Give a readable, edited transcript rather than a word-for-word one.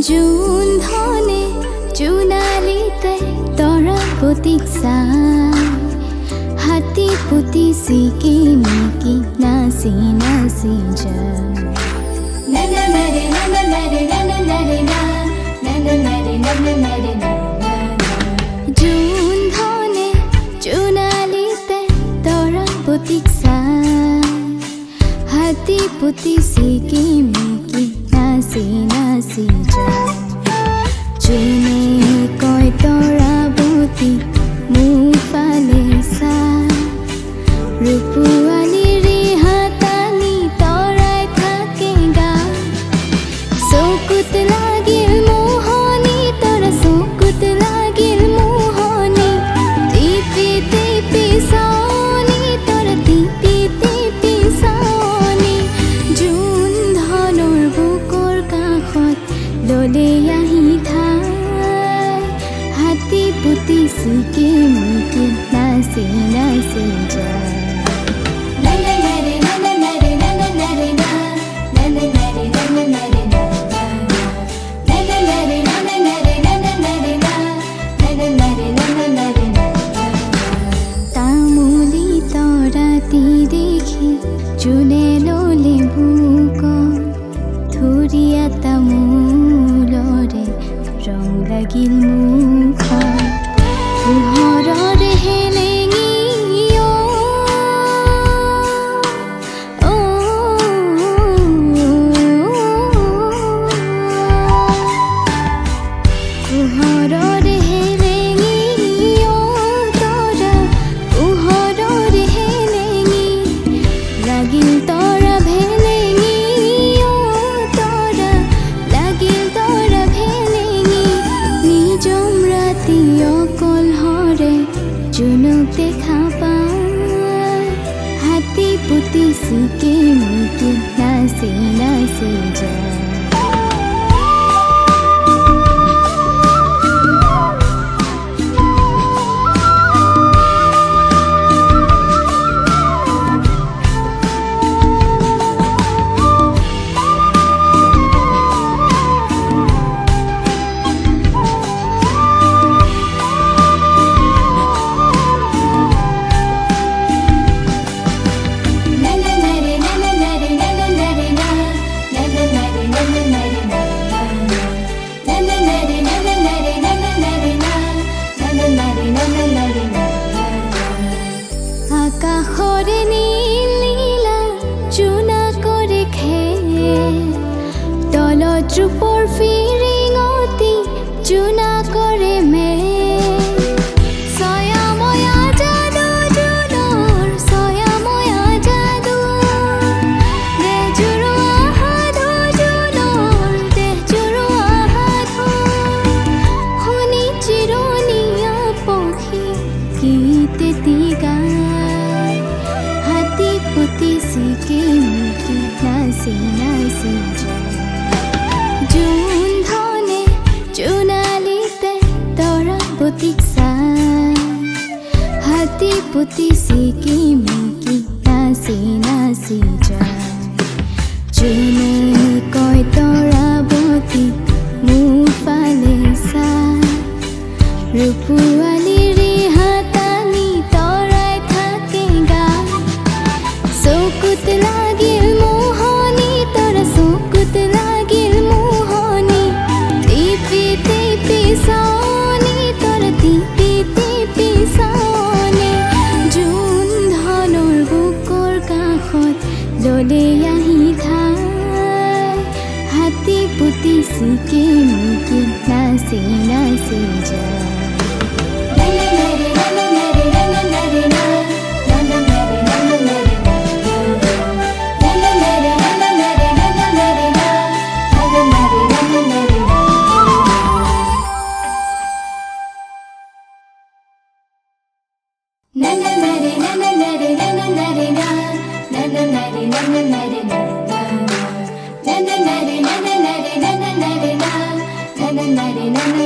June ধনে জোনালীতে তৰা পতিক চাই হাতী পুতি চিকিমিকি নাচি নাচি যায় জুন ধনে জোনালীতে তৰা পতিক চাই হাতী পুতি চিকিমিকি নাচি নাচি যায় জুনে কয় তৰাৱতী মোৰ ফালে চাই ৰূপোৱালীৰ হাতানি তৰাই থাকে গাই চকুত লাগিল মোহনী তৰা চকুত লাগিল মোহনী টিপি টিপি চাৱনী তৰা টিপি টিপি চাৱনী জুন ধনৰ বুকৰ কাষত ললে আহি ঠাই হাতী পুতি চিকিমিকি নাচি নাচি যায় তামুলী তৰাটি দেখি জোনে ললে বুক ধুৰীয়া তামোলৰে ৰং লাগিল মুখত পোহৰৰ হেলেঙি পোহৰৰ হেলেঙি তৰা পোহৰৰ হেলেঙি লাগিল তৰা ভেলেঙি তৰা লাগিল তৰা ভেলেঙি নিজম ৰাতি অকলহৰে জোনক দেখা পাই হাতী পুতি চিকিমিকি নাচি নাচি যায় আকাশৰে নীল নীলা জোনা কৰে খেল তলত ৰূপৰ ফিৰিঙতি জোনা কৰে মেল ছয়াময়া যাদু জোনৰ ছয়াময়া যাদু দেহ জুৰুৱা সাধু জোনৰ দেহ জুৰুৱা সাধু শুনি চিৰণীয়া পক্ষী গীতেটি গায় হাতী পুতি চিকিমিকি নাচি নাচি যায় জুন ধনে জোনালীতে তৰা পতিক চাই হাতী পুতি চিকিমিকি নাচি নাচি যায় জুনে কয় তৰাৱতী মোৰ ফালে চাই ৰূপোৱালীৰ হাতানি তৰাই থাকে গাই চকুত লাগিল মোহনী তৰা চকুত লাগিল মোহনী টিপি টিপি চাৱনী তৰা টিপি টিপি চাৱনী জুন ধনৰ বুকৰ কাষত ললে আহি ঠাই হাতী পুতি চিকিমিকি নাচি নাচি যায় na na na